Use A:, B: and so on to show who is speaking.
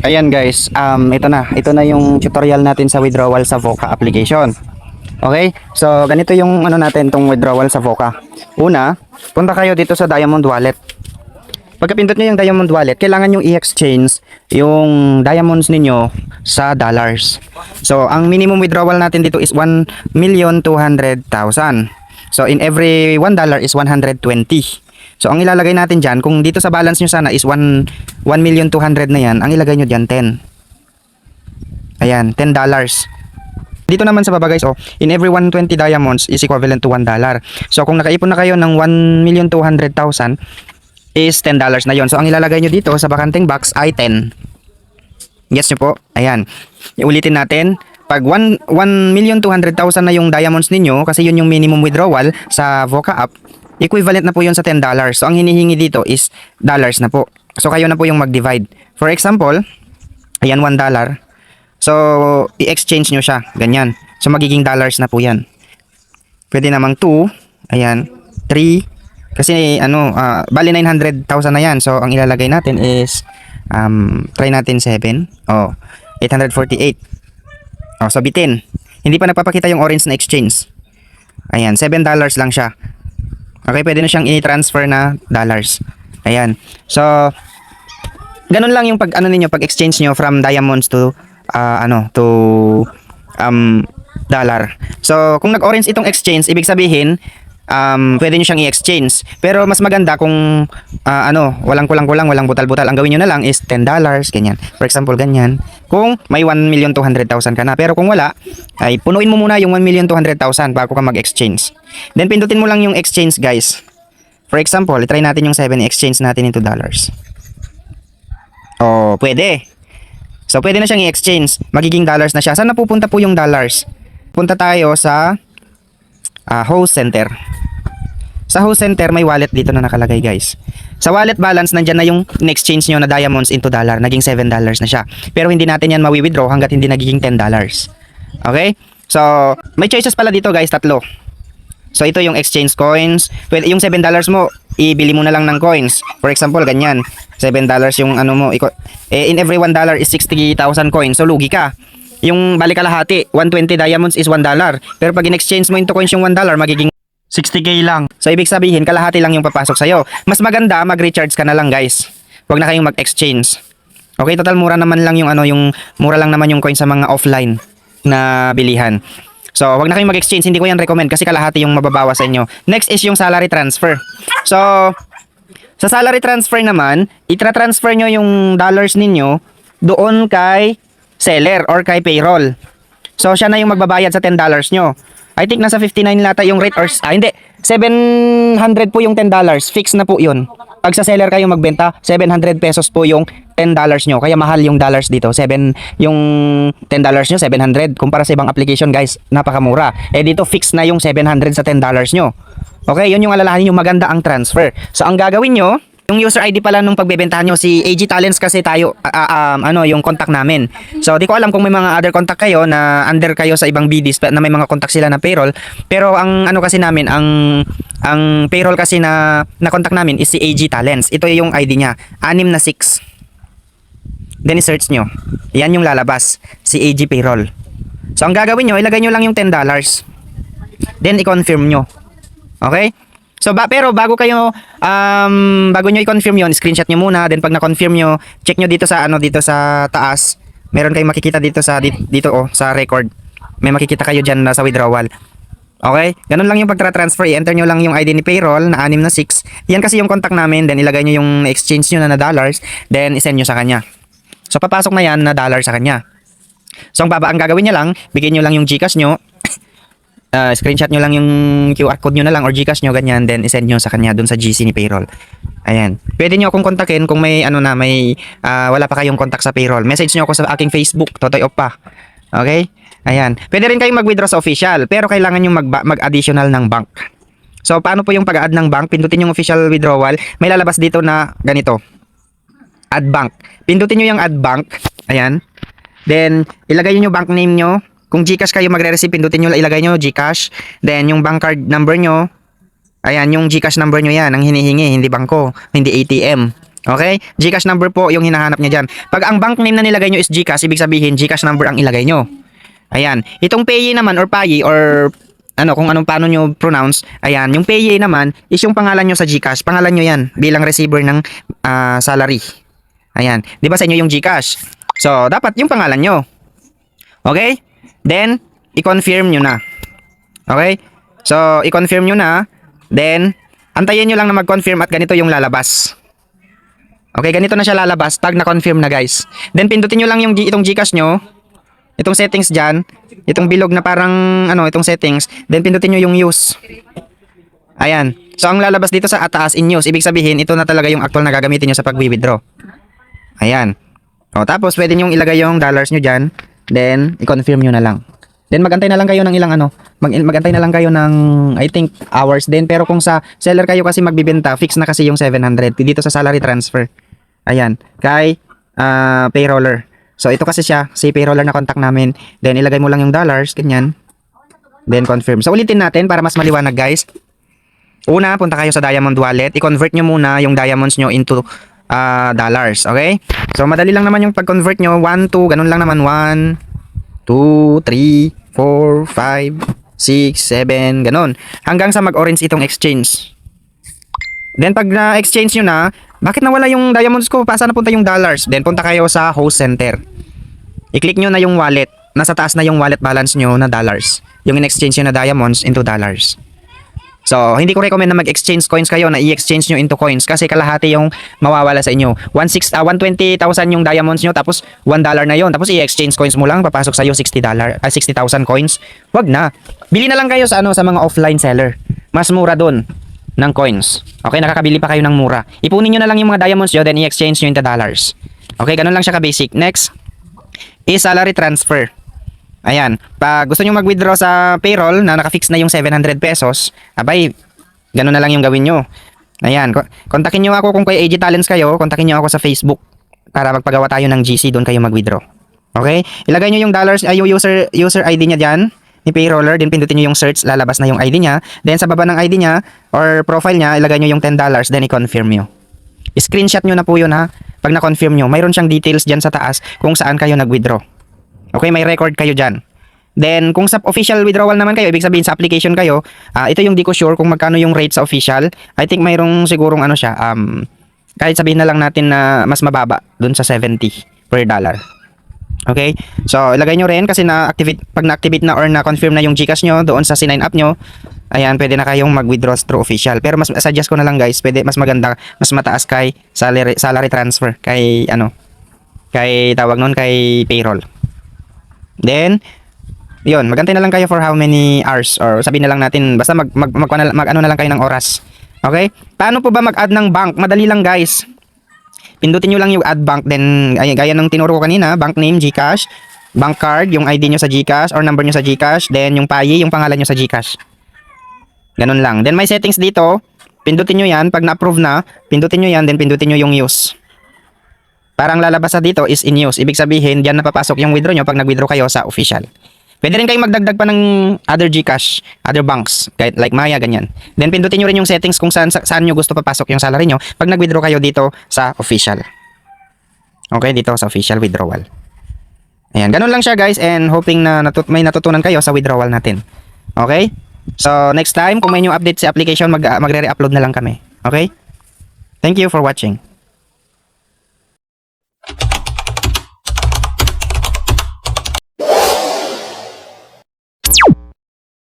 A: Ayan guys, ito na yung tutorial natin sa withdrawal sa Voca application. Okay? So, ganito yung ano natin tong withdrawal sa Voca. Una, punta kayo dito sa Diamond Wallet. Pagkapindot nyo yung Diamond Wallet, kailangan yung i-exchange yung diamonds ninyo sa dollars. So, ang minimum withdrawal natin dito is 1,200,000. So, in every $1 is 120. So, ang ilalagay natin dyan, kung dito sa balance nyo sana is 1,200,000 na yan, ang ilagay nyo dyan 10. Ayan, $10. Dito naman sa baba guys, in every 120 diamonds is equivalent to $1. So, kung nakaipon na kayo ng 1,200,000 is $10 na yon. So, ang ilalagay nyo dito sa bakanteng box ay 10. Yes nyo po? Ayan. Ulitin natin. Pag 1,200,000 na yung diamonds ninyo, kasi yun yung minimum withdrawal sa Voca app, equivalent na po yun sa $10. So, ang hinihingi dito is dollars na po. So, kayo na po yung mag-divide. For example, ayan, $1. So, i-exchange nyo siya. Ganyan. So, magiging dollars na po yan. Pwede namang 2. Ayan. 3. Kasi, bali 900,000 na yan. So, ang ilalagay natin is, try natin 7. 848. So, bitin. Hindi pa nagpapakita yung orange na exchange. Ayan, $7 lang siya. Okay, pwede na siyang i-transfer na dollars. Ayan. So, ganun lang yung pag-exchange nyo from diamonds to dollar. So, kung nag-orange itong exchange, ibig sabihin, pwede nyo siyang i-exchange. Pero mas maganda kung walang kulang-kulang, walang butal-butal. Ang gawin nyo na lang is $10, ganyan. For example, ganyan. Kung may 1,200,000 ka na. Pero kung wala, ay punuin mo muna yung 1,200,000 bago ka mag-exchange. Then, pindutin mo lang yung exchange, guys. For example, try natin yung 7, exchange natin into dollars. Pwede. So, pwede na siyang i-exchange. Magiging dollars na siya. Saan napupunta po yung dollars? Punta tayo sa host center. Sa host center, may wallet dito na nakalagay, guys. Sa wallet balance, nandyan na yung in-exchange nyo na diamonds into dollar. Naging $7 na siya. Pero hindi natin yan mawi-withdraw hanggat hindi nagiging $10. Okay? So, may choices pala dito, guys, 3. So, ito yung exchange coins. Well, yung $7 mo, ibili mo na lang ng coins. For example, ganyan. $7 yung mo. In every $1 is 60,000 coins. So, lugi ka. Yung balik kalahati, 120 diamonds is $1. Pero pag in-exchange mo into coins yung $1, magiging 60K lang. So, ibig sabihin, kalahati lang yung papasok sa'yo. Mas maganda, mag-recharge ka na lang, guys. Huwag na kayong mag-exchange. Okay, total mura naman lang yung mura lang naman yung coin sa mga offline na bilihan. So, wag na kayong mag-exchange. Hindi ko yan recommend kasi kalahati yung mababawa sa inyo. Next is yung salary transfer. So, sa salary transfer naman, itra-transfer nyo yung dollars ninyo doon kay seller or kay payroll. So, siya na yung magbabayad sa $10 nyo. I think nasa 59 lata yung rate or... hindi. 700 po yung $10. Fix na po yun. Pag sa seller kayo magbenta, 700 pesos po yung $10 nyo. Kaya mahal yung dollars dito. Yung $10 nyo, 700. Kumpara sa ibang application, guys, napakamura. Dito fix na yung 700 sa $10 nyo. Okay, yun yung alalahanin nyo, maganda ang transfer. So, ang gagawin nyo, yung user ID pala nung pagbebentahan nyo, si AG Talents kasi tayo, yung contact namin. So, di ko alam kung may mga other contact kayo na under kayo sa ibang BDs na may mga contact sila na payroll. Pero ang kasi namin, ang payroll kasi na contact namin is si AG Talents. Ito yung ID niya, 666. Then, i-search nyo. Yan yung lalabas, si AG Payroll. So, ang gagawin nyo, ilagay nyo lang yung $10. Then, i-confirm nyo. Okay? So, pero bago nyo i-confirm yon, screenshot nyo muna. Then, pag na-confirm nyo, check nyo dito sa taas. Meron kayong makikita dito sa record. May makikita kayo dyan sa withdrawal. Okay? Ganun lang yung pagtra-transfer. I-enter nyo lang yung ID ni payroll na 666. Yan kasi yung contact namin. Then, ilagay nyo yung exchange nyo na dollars. Then, isend nyo sa kanya. So, papasok na yan na dollar sa kanya. So, ang gagawin nyo lang, bigyan nyo lang yung GCash nyo. Screenshot nyo lang yung QR code nyo na lang or GCash nyo, ganyan. Then, isend nyo sa kanya dun sa GC ni payroll. Ayan. Pwede nyo akong kontakin kung may wala pa kayong contact sa payroll. Message nyo ako sa aking Facebook, Totoy Oppa. Okay? Ayan. Pwede rin kayong mag-withdraw sa official, pero kailangan nyo mag-additional ng bank. So, paano po yung pag-add ng bank? Pindutin yung official withdrawal. May lalabas dito na ganito. Add bank. Pindutin nyo yung add bank. Ayan. Then, ilagay nyo yung bank name nyo. Kung GCash kayo magre-receive, pindutin nyo, ilagay nyo GCash. Then, yung bank card number nyo. Ayan, yung GCash number nyo yan, ang hinihingi, hindi bangko, hindi ATM. Okay? GCash number po yung hinahanap niya dyan. Pag ang bank name na nilagay nyo is GCash, ibig sabihin GCash number ang ilagay nyo. Ayan. Itong payee naman or payee or ano kung anong paano nyo pronounce, ayan, yung payee naman is yung pangalan nyo sa GCash. Pangalan nyo yan bilang receiver ng salary. Ayan. Di ba sa inyo yung GCash? So, dapat yung pangalan nyo. Okay? Then, i-confirm nyo na. Okay? So, i-confirm nyo na. Then, antayin nyo lang na mag-confirm at ganito yung lalabas. Okay, ganito na siya lalabas pag na-confirm na guys. Then, pindutin nyo lang yung itong GCash nyo. Itong settings dyan. Itong bilog na parang, itong settings. Then, pindutin nyo yung use. Ayan. So, ang lalabas dito sa ataas in use. Ibig sabihin, ito na talaga yung actual na gagamitin nyo sa pag-withdraw. Ayan. O, tapos, pwede nyo ilagay yung dollars nyo dyan. Then, i-confirm nyo na lang. Then, magantay na lang kayo ng ilang magantay na lang kayo ng, I think, hours din. Pero kung sa seller kayo kasi magbibenta, fix na kasi yung 700 dito sa salary transfer. Ayan. Kay payroller. So, ito kasi siya, si payroller na contact namin. Then, ilagay mo lang yung dollars, ganyan. Then, confirm. So, ulitin natin para mas maliwanag, guys. Una, punta kayo sa Diamond Wallet. I-convert nyo muna yung diamonds nyo into dollars. Okay? So, madali lang naman yung pag-convert nyo. 1, 2, ganun lang naman. 1, 2, 3, 4, 5, 6, 7, ganun. Hanggang sa mag-orange itong exchange. Then, pag na-exchange nyo na, bakit nawala yung diamonds ko? Saan napunta yung dollars? Then, punta kayo sa host center. I-click nyo na yung wallet. Nasa taas na yung wallet balance nyo na dollars. Yung in-exchange nyo na diamonds into dollars. So, hindi ko recommend na mag-exchange coins kayo na i-exchange nyo into coins kasi kalahati yung mawawala sa inyo. 120,000 yung diamonds nyo tapos $1 na yon. Tapos i-exchange coins mo lang, papasok sa'yo $60,000 coins. Wag na. Bili na lang kayo sa sa mga offline seller. Mas mura dun ng coins. Okay, nakakabili pa kayo ng mura. Ipunin nyo na lang yung mga diamonds nyo then i-exchange nyo into dollars. Okay, ganun lang siya ka-basic. Next is salary transfer. Ayan, pag gusto nyo mag-withdraw sa payroll na naka-fix na yung 700 pesos, abay, ganun na lang yung gawin nyo. Ayan, kontakin nyo ako kung kay AG Talents kayo, kontakin nyo ako sa Facebook para magpagawa tayo ng GC, doon kayo mag-withdraw. Okay? Ilagay nyo yung dollars, yung user ID niya dyan, ni payroller, then pindutin nyo yung search, lalabas na yung ID niya. Then sa baba ng ID niya, or profile niya, ilagay nyo yung $10, then i-confirm nyo. I-screenshot nyo na po yun ha, pag na-confirm nyo. Mayroon siyang details dyan sa taas kung saan kayo nag-withdraw. Okay, may record kayo dyan. Then, kung sa official withdrawal naman kayo, ibig sabihin sa application kayo, ito yung di ko sure kung magkano yung rate sa official. I think mayroong sigurong kahit sabihin na lang natin na mas mababa dun sa 70 per dollar. Okay? So, ilagay nyo rin kasi pag na-activate na or na-confirm na yung GCash nyo doon sa sinign up nyo, ayan, pwede na kayong mag-withdraw through official. Pero mas suggest ko na lang guys, pwede mas maganda, mas mataas kay salary transfer, kay tawag nun, kay payroll. Then, yun, magantay na lang kayo for how many hours or sabihin na lang natin, basta mag ano na lang kayo ng oras. Okay? Paano po ba mag-add ng bank? Madali lang guys. Pindutin nyo lang yung add bank, then gaya ng tinuro ko kanina, bank name, GCash, bank card, yung ID nyo sa GCash or number nyo sa GCash, then yung payee, yung pangalan nyo sa GCash. Ganun lang. Then may settings dito, pindutin nyo yan, pag na-approve na, pindutin nyo yan, then pindutin nyo yung use. Parang lalabas sa dito is in use. Ibig sabihin, diyan napapasok yung withdraw nyo pag nag-withdraw kayo sa official. Pwede rin kayong magdagdag pa ng other GCash, other banks, like Maya, ganyan. Then pindutin nyo rin yung settings kung saan nyo gusto papasok yung salary nyo pag nag-withdraw kayo dito sa official. Okay, dito sa official withdrawal. Ayan, ganun lang siya guys, and hoping na may natutunan kayo sa withdrawal natin. Okay? So, next time, kung may new update sa application, magre-re-upload na lang kami. Okay? Thank you for watching.